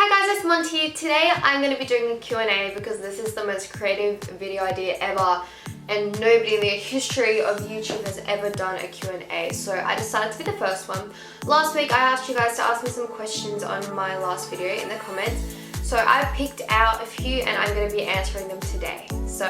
Hi guys, it's Monty. Today I'm going to be doing a Q&A because this is the most creative video idea ever and nobody in the history of YouTube has ever done a Q&A. So I decided to be the first one. Last week I asked you guys to ask me some questions on my last video in the comments. So I picked out a few and I'm going to be answering them today. So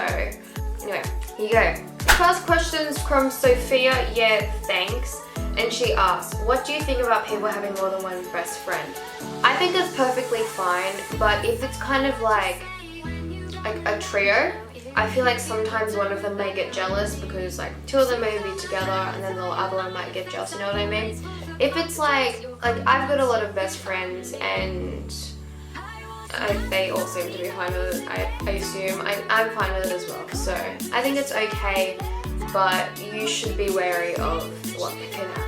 anyway, here you go. First question's from Sophia. Yeah, thanks. And she asks, what do you think about people having more than one best friend? I think it's perfectly fine, but if it's kind of like a trio, I feel like sometimes one of them may get jealous because like two of them may be together and then the other one might get jealous, you know what I mean? If it's like I've got a lot of best friends and they all seem to be fine with it, I assume. I'm fine with it as well. So I think it's okay, but you should be wary of what can happen.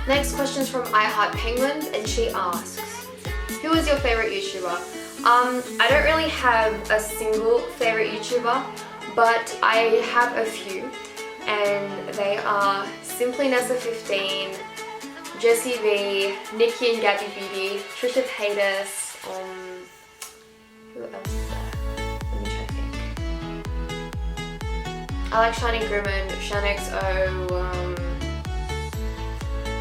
Next question is from I Heart Penguins and she asks, who is your favorite YouTuber? I don't really have a single favorite YouTuber, but I have a few, and they are Simply Nessa15, Jessie V, Nikki and Gabby Beauty, Trisha Paytas, who else is there? Let me try to think. I like Shiny Grumman, ShanXO,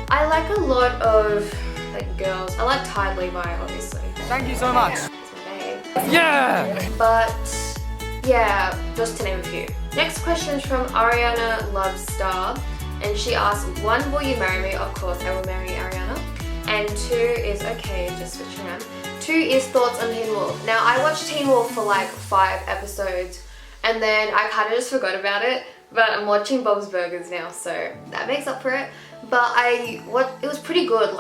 I like a lot of like girls. I like Ty Levi, obviously. Thank you so much. That's my babe. Yeah! But yeah, just to name a few. Next question is from Ariana Lovestar, and she asks, 1, will you marry me? Of course I will marry Ariana. And 2 is, okay, just switching around. 2 is thoughts on Teen Wolf. Now I watched Teen Wolf for like 5 episodes and then I kind of just forgot about it, but I'm watching Bob's Burgers now, so that makes up for it. But it was pretty good,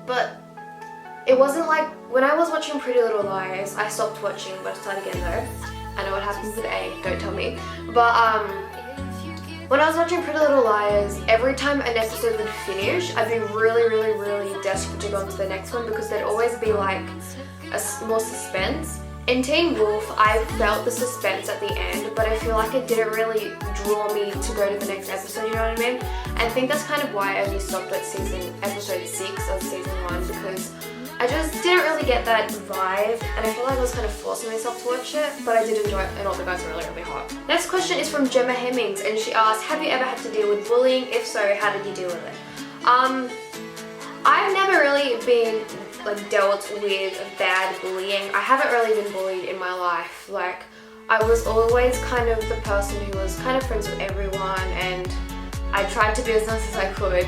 but it wasn't like, when I was watching Pretty Little Liars, I stopped watching, but start again though. I know what happens with A, don't tell me. But when I was watching Pretty Little Liars, every time an episode would finish, I'd be really desperate to go on to the next one because there'd always be like more suspense. In Teen Wolf, I felt the suspense at the end, but I feel like it didn't really draw me to go to the next episode, you know what I mean? I think that's kind of why I only stopped at episode 6 of season 1 because I just didn't really get that vibe and I felt like I was kind of forcing myself to watch it, but I did enjoy it and all the guys are really hot. Next question is from Gemma Hemmings and she asks, have you ever had to deal with bullying? If so, how did you deal with it? I've never really been dealt with bad bullying. I haven't really been bullied in my life. Like, I was always kind of the person who was kind of friends with everyone and I tried to be as nice as I could.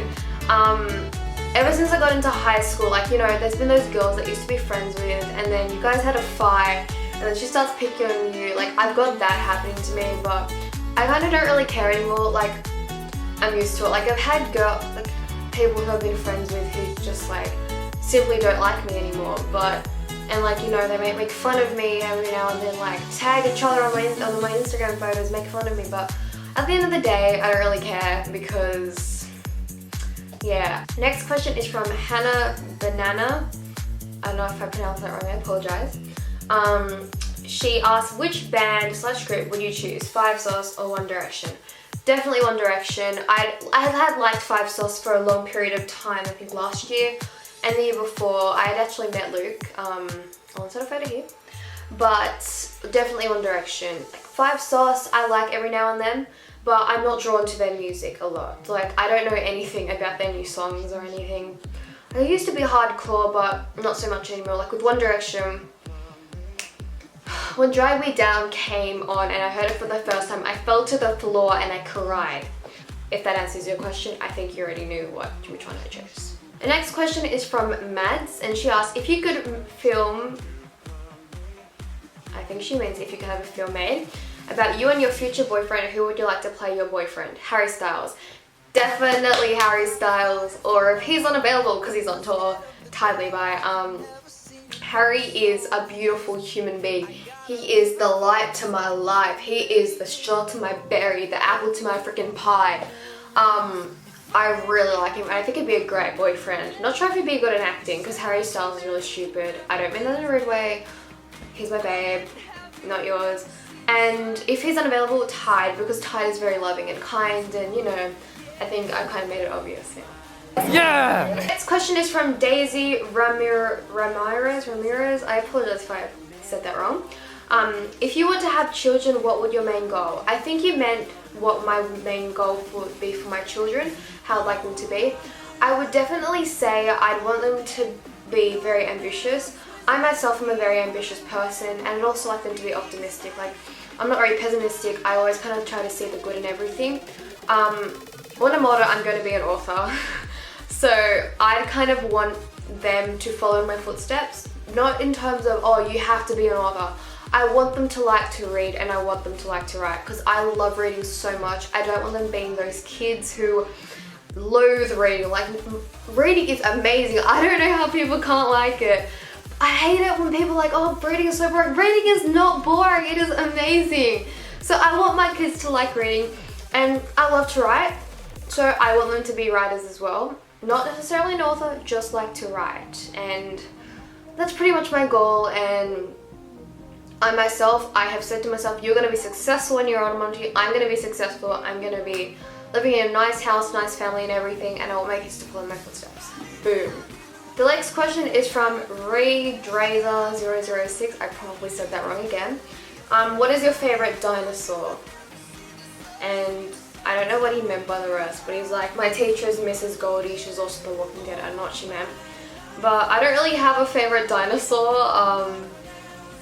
Ever since I got into high school, like, you know, there's been those girls that used to be friends with and then you guys had a fight and then she starts picking on you. Like, I've got that happening to me, but I kind of don't really care anymore. Like, I'm used to it. Like, I've had people who I've been friends with who just simply don't like me anymore, and you know, they might make fun of me every now and then, like tag each other on my Instagram photos, make fun of me, but at the end of the day I don't really care because yeah. Next question is from Hannah Banana. I don't know if I pronounced that wrong, I apologize. She asks, which band/group would you choose, 5 Sauce or One Direction? Definitely One Direction. I had liked 5 Sauce for a long period of time, I think last year. And the year before, I had actually met Luke. I'll insert a photo here. But definitely One Direction. Like 5 Sauce, I like every now and then, but I'm not drawn to their music a lot. Like, I don't know anything about their new songs or anything. I used to be hardcore, but not so much anymore. Like with One Direction, when Drag Me Down came on and I heard it for the first time, I fell to the floor and I cried. If that answers your question, I think you already knew which one I chose. The next question is from Mads and she asks, if you could film, I think she means if you could have a film made about you and your future boyfriend, who would you like to play your boyfriend? Harry Styles. Definitely Harry Styles, or if he's unavailable because he's on tour, Ty Levi. Harry is a beautiful human being. He is the light to my life. He is the straw to my berry, the apple to my freaking pie. I really like him and I think he'd be a great boyfriend. Not sure if he'd be good at acting because Harry Styles is really stupid. I don't mean that in a rude way. He's my babe, not yours. And if he's unavailable, Tide, because Tide is very loving and kind and, you know, I think I kind of made it obvious now. Yeah! Next question is from Daisy Ramirez. I apologize if I said that wrong. If you were to have children, what would your main goal? I think you meant what my main goal would be for my children, how I'd like them to be. I would definitely say I'd want them to be very ambitious. I myself am a very ambitious person, and I'd also like them to be optimistic. Like, I'm not very pessimistic. I always kind of try to see the good in everything. When I'm older, I'm going to be an author. So I'd kind of want them to follow in my footsteps. Not in terms of, oh, you have to be an author. I want them to like to read, and I want them to like to write, because I love reading so much. I don't want them being those kids who loathe reading. Like, reading is amazing. I don't know how people can't like it. I hate it when people are like, oh, reading is so boring. Reading is not boring, it is amazing. So I want my kids to like reading, and I love to write. So I want them to be writers as well. Not necessarily an author, just like to write. And that's pretty much my goal. And I have said to myself, you're going to be successful when you're on Monty. I'm going to be successful. I'm going to be living in a nice house, nice family and everything, and I want my kids to follow in my footsteps. Boom. The next question is from Redrazer006. I probably said that wrong again. What is your favorite dinosaur? And I don't know what he meant by the rest, but he's like, my teacher is Mrs. Goldie. She's also the Walking Dead. I don't know what she meant. But I don't really have a favorite dinosaur.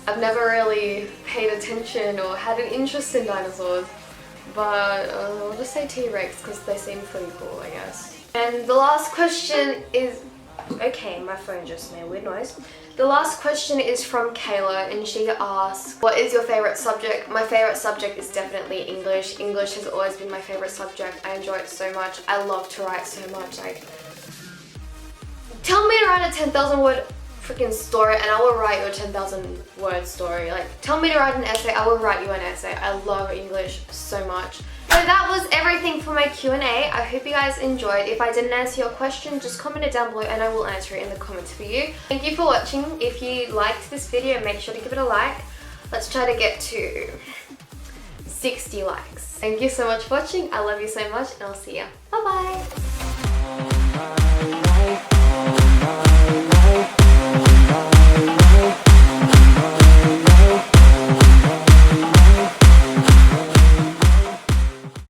I've never really paid attention or had an interest in dinosaurs. But I'll just say T-Rex because they seem pretty cool, I guess. And the last question is... Okay, my phone just made a weird noise. The last question is from Kayla, and she asks, what is your favorite subject? My favorite subject is definitely English. English has always been my favorite subject. I enjoy it so much. I love to write so much. Like, tell me to write a 10,000 word freaking story and I will write you a 10,000 word story. Like, tell me to write an essay, I will write you an essay. I love English so much. So that was everything for my Q&A. I hope you guys enjoyed. If I didn't answer your question, just comment it down below and I will answer it in the comments for you. Thank you for watching. If you liked this video, make sure to give it a like. Let's try to get to 60 likes. Thank you so much for watching. I love you so much and I'll see ya. Bye bye.